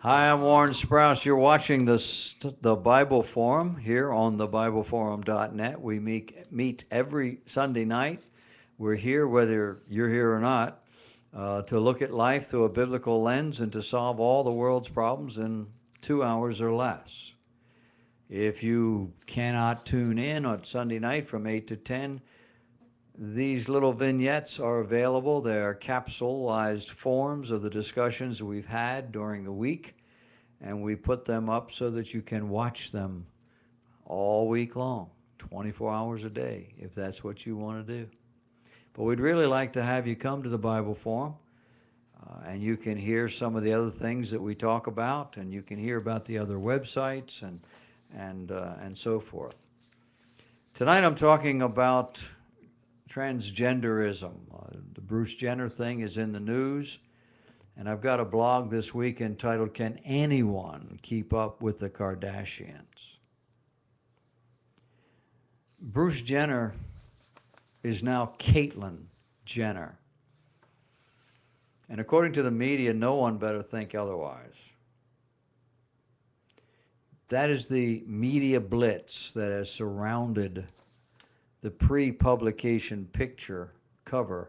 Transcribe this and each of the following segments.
Hi, I'm Warren Sprouse. You're watching the Bible Forum here on thebibleforum.net. We meet every Sunday night. We're here, whether you're here or not, to look at life through a biblical lens and to solve all the world's problems in 2 hours or less. If you cannot tune in on Sunday night from 8 to 10, these little vignettes are available. They are capsulized forms of the discussions we've had during the week, and we put them up so that you can watch them all week long, 24 hours a day, if that's what you want to do. But we'd really like to have you come to the Bible Forum, and you can hear some of the other things that we talk about, and you can hear about the other websites and so forth. Tonight I'm talking about transgenderism. The Bruce Jenner thing is in the news, and I've got a blog this week entitled, "Can Anyone Keep Up with the Kardashians?" Bruce Jenner is now Caitlyn Jenner. And according to the media, no one better think otherwise. That is the media blitz that has surrounded the pre-publication picture cover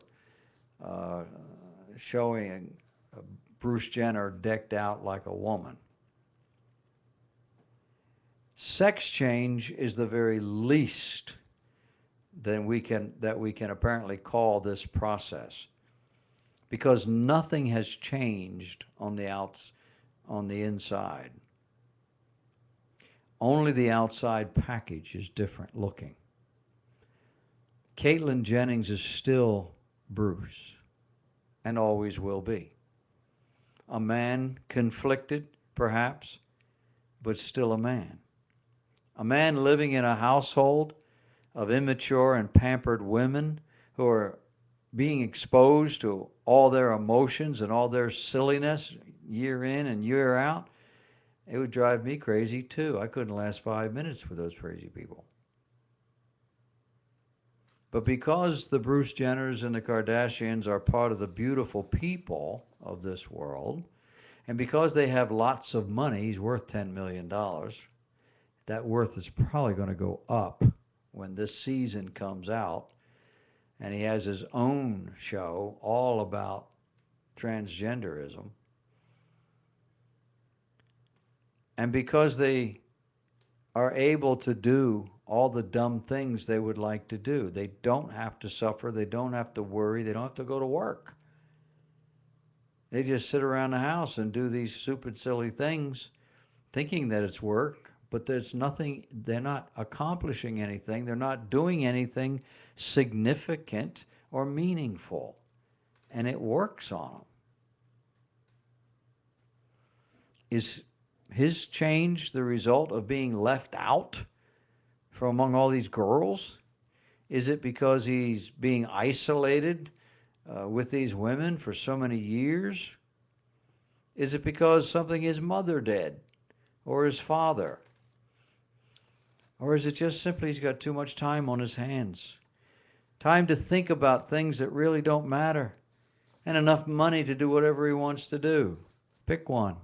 showing Bruce Jenner decked out like a woman. Sex change is the very least that we can apparently call this process, because nothing has changed on the inside. Only the outside package is different looking. Caitlyn Jennings is still Bruce, and always will be. A man, conflicted, perhaps, but still a man. A man living in a household of immature and pampered women who are being exposed to all their emotions and all their silliness year in and year out. It would drive me crazy too. I couldn't last 5 minutes with those crazy people. But because the Bruce Jenners and the Kardashians are part of the beautiful people of this world, and because they have lots of money, he's worth $10 million, that worth is probably going to go up when this season comes out, and he has his own show all about transgenderism. And because they are able to do all the dumb things they would like to do, they don't have to suffer, they don't have to worry, they don't have to go to work. They just sit around the house and do these stupid, silly things, thinking that it's work, but there's nothing, they're not accomplishing anything, they're not doing anything significant or meaningful, and it works on them. Is his change the result of being left out from among all these girls? Is it because he's being isolated with these women for so many years? Is it because something his mother did or his father? Or is it just simply he's got too much time on his hands? Time to think about things that really don't matter, and enough money to do whatever he wants to do. Pick one.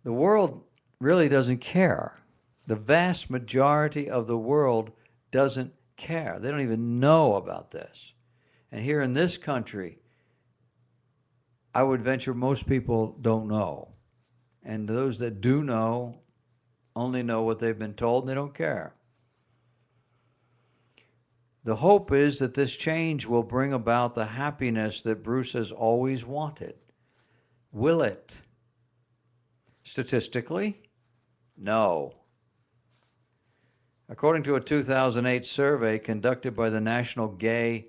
The world really doesn't care. The vast majority of the world doesn't care. They don't even know about this. And here in this country, I would venture most people don't know. And those that do know only know what they've been told, and they don't care. The hope is that this change will bring about the happiness that Bruce has always wanted. Will it? Statistically, no. According to a 2008 survey conducted by the National Gay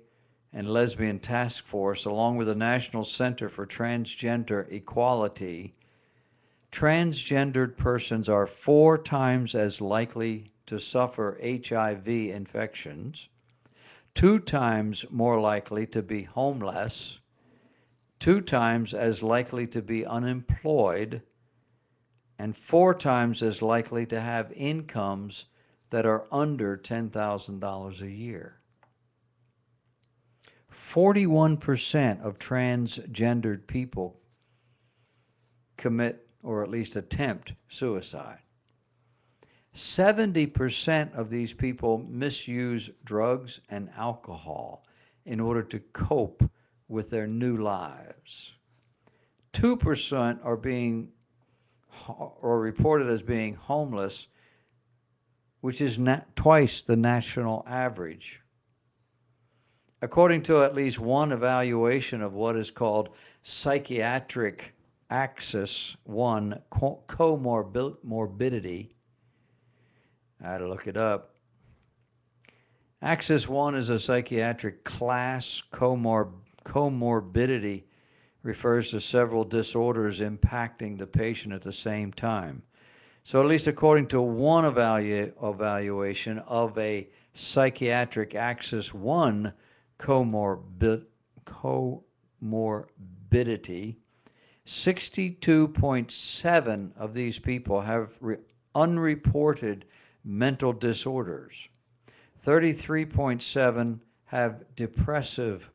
and Lesbian Task Force, along with the National Center for Transgender Equality, transgendered persons are 4 times as likely to suffer HIV infections, 2 times more likely to be homeless, 2 times as likely to be unemployed, and 4 times as likely to have incomes that are under $10,000 a year. 41% of transgendered people commit or at least attempt suicide. 70% of these people misuse drugs and alcohol in order to cope with their new lives. 2% are being or reported as being homeless, which is twice the national average. According to at least one evaluation of what is called psychiatric axis 1 comorbidity, I had to look it up. Axis 1 is a psychiatric class. Comorbidity refers to several disorders impacting the patient at the same time. So at least according to one evaluation of a psychiatric axis 1 comorbidity, 62.7 of these people have unreported mental disorders. 33.7 have depressive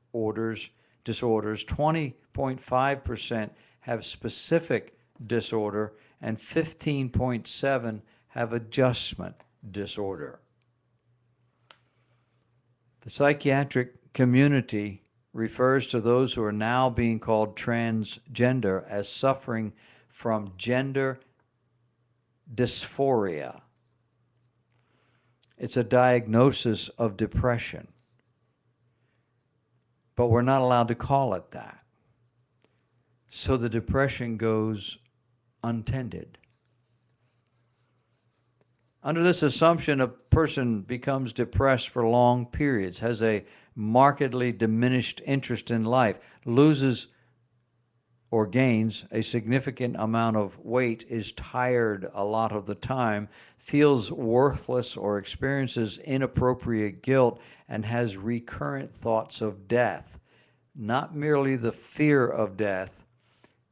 disorders, 20.5% have specific disorder, and 15.7 have adjustment disorder. The psychiatric community refers to those who are now being called transgender as suffering from gender dysphoria. It's a diagnosis of depression, but we're not allowed to call it that. So the depression goes untended. Under this assumption, a person becomes depressed for long periods, has a markedly diminished interest in life, loses or gains a significant amount of weight, is tired a lot of the time, feels worthless or experiences inappropriate guilt, and has recurrent thoughts of death. Not merely the fear of death,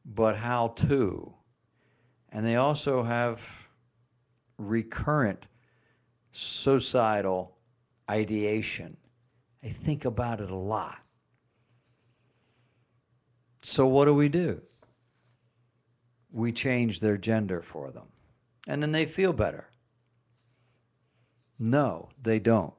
but how to. And they also have recurrent suicidal ideation. They think about it a lot. So what do? We change their gender for them. And then they feel better. No, they don't.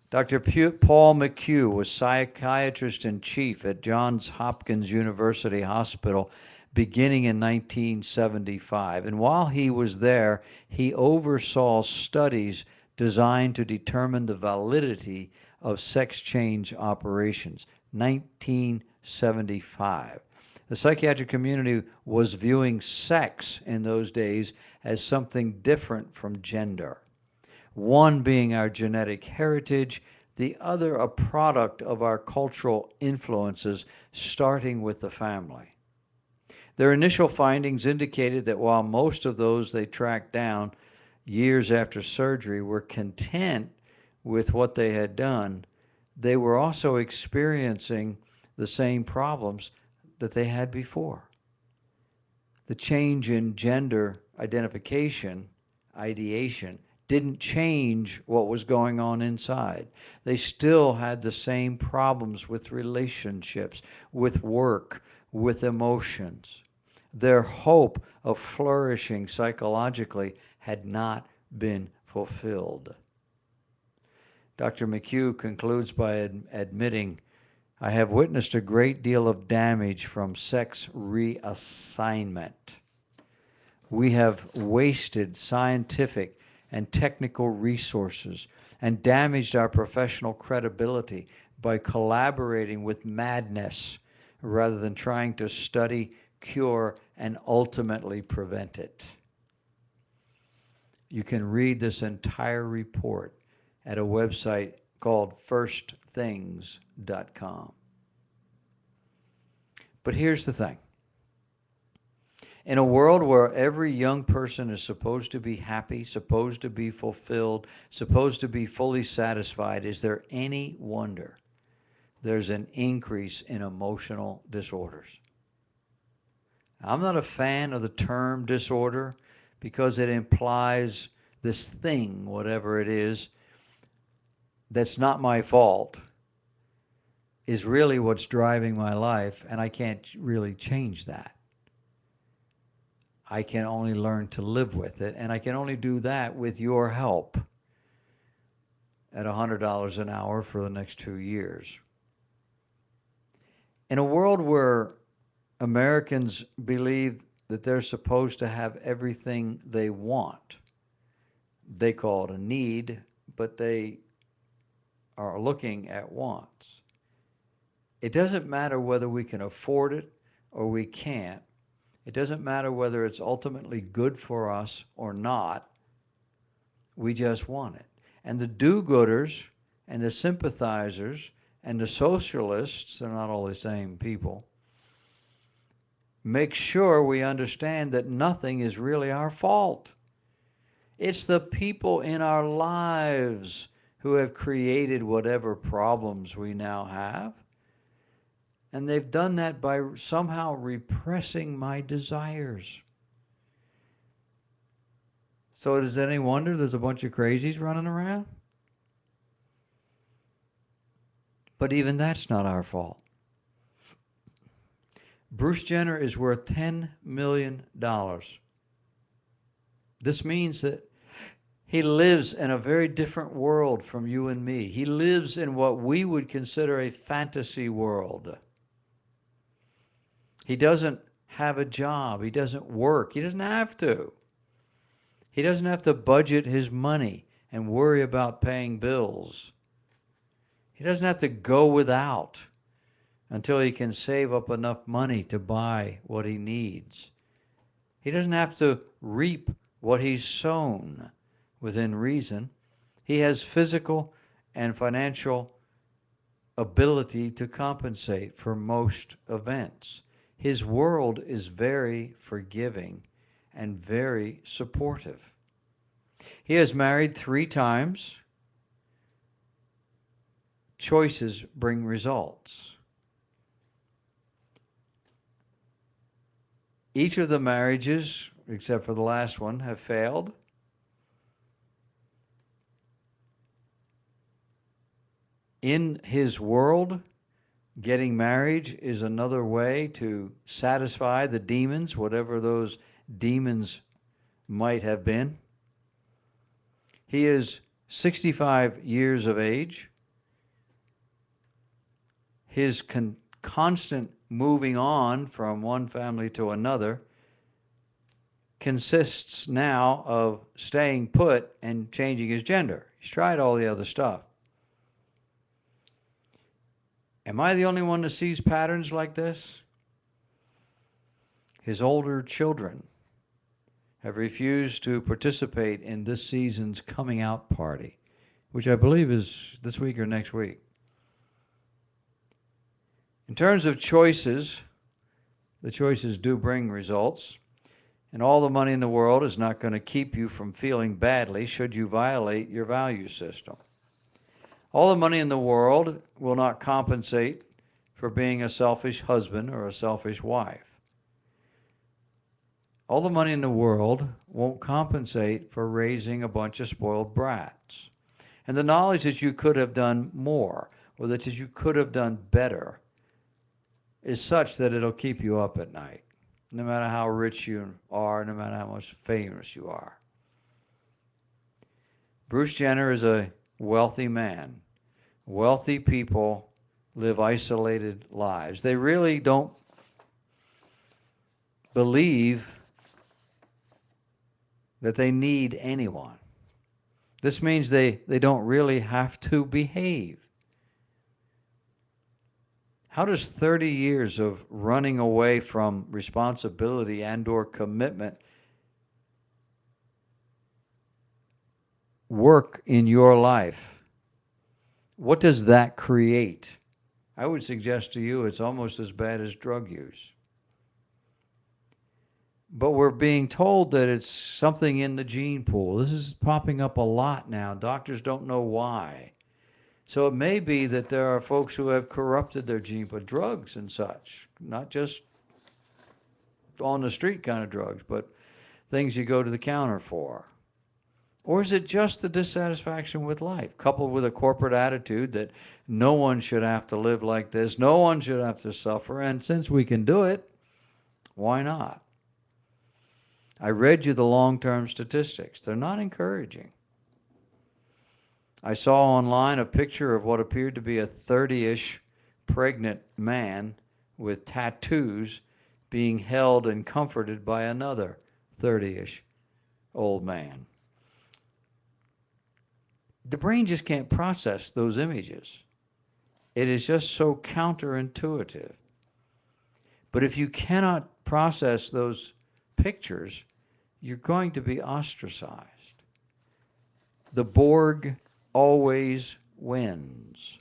Dr. Paul McHugh was psychiatrist in chief at Johns Hopkins University Hospital beginning in 1975. And while he was there, he oversaw studies designed to determine the validity of sex change operations. 1975. The psychiatric community was viewing sex in those days as something different from gender. One being our genetic heritage, the other a product of our cultural influences, starting with the family. Their initial findings indicated that while most of those they tracked down years after surgery were content with what they had done, they were also experiencing the same problems that they had before. The change in gender identification, ideation, didn't change what was going on inside. They still had the same problems with relationships, with work, with emotions. Their hope of flourishing psychologically had not been fulfilled. Dr. McHugh concludes by admitting, I have witnessed a great deal of damage from sex reassignment. We have wasted scientific and technical resources and damaged our professional credibility by collaborating with madness rather than trying to study, cure, and ultimately prevent it. You can read this entire report at a website called firstthings.com. But here's the thing. In a world where every young person is supposed to be happy, supposed to be fulfilled, supposed to be fully satisfied, is there any wonder there's an increase in emotional disorders? I'm not a fan of the term disorder because it implies this thing, whatever it is, that's not my fault, is really what's driving my life, and I can't really change that. I can only learn to live with it, and I can only do that with your help at $100 an hour for the next 2 years. In a world where Americans believe that they're supposed to have everything they want, they call it a need, but they are looking at wants. It doesn't matter whether we can afford it or we can't. It doesn't matter whether it's ultimately good for us or not. We just want it. And the do-gooders and the sympathizers and the socialists, they're not all the same people, make sure we understand that nothing is really our fault. It's the people in our lives who have created whatever problems we now have. And they've done that by somehow repressing my desires. So is it any wonder there's a bunch of crazies running around? But even that's not our fault. Bruce Jenner is worth $10 million. This means that he lives in a very different world from you and me. He lives in what we would consider a fantasy world. He doesn't have a job. He doesn't work. He doesn't have to. He doesn't have to budget his money and worry about paying bills. He doesn't have to go without until he can save up enough money to buy what he needs. He doesn't have to reap what he's sown within reason. He has physical and financial ability to compensate for most events. His world is very forgiving and very supportive. He has married 3 times. Choices bring results. Each of the marriages, except for the last one, have failed. In his world, getting married is another way to satisfy the demons, whatever those demons might have been. He is 65 years of age. His constant moving on from one family to another consists now of staying put and changing his gender. He's tried all the other stuff. Am I the only one that sees patterns like this? His older children have refused to participate in this season's coming out party, which I believe is this week or next week. In terms of choices, the choices do bring results, and all the money in the world is not going to keep you from feeling badly should you violate your value system. All the money in the world will not compensate for being a selfish husband or a selfish wife. All the money in the world won't compensate for raising a bunch of spoiled brats. And the knowledge that you could have done more or that you could have done better is such that it'll keep you up at night, no matter how rich you are, no matter how much famous you are. Bruce Jenner is a wealthy man. Wealthy people live isolated lives. They really don't believe that they need anyone. This means they don't really have to behave. How does 30 years of running away from responsibility and/or commitment work in your life? What does that create? I would suggest to you it's almost as bad as drug use. But we're being told that it's something in the gene pool. This is popping up a lot now. Doctors don't know why. So it may be that there are folks who have corrupted their gene, but drugs and such, not just on the street kind of drugs, but things you go to the counter for. Or is it just the dissatisfaction with life, coupled with a corporate attitude that no one should have to live like this, no one should have to suffer, and since we can do it, why not? I read you the long-term statistics. They're not encouraging. I saw online a picture of what appeared to be a 30-ish pregnant man with tattoos being held and comforted by another 30-ish old man. The brain just can't process those images. It is just so counterintuitive. But if you cannot process those pictures, you're going to be ostracized. The Borg always wins.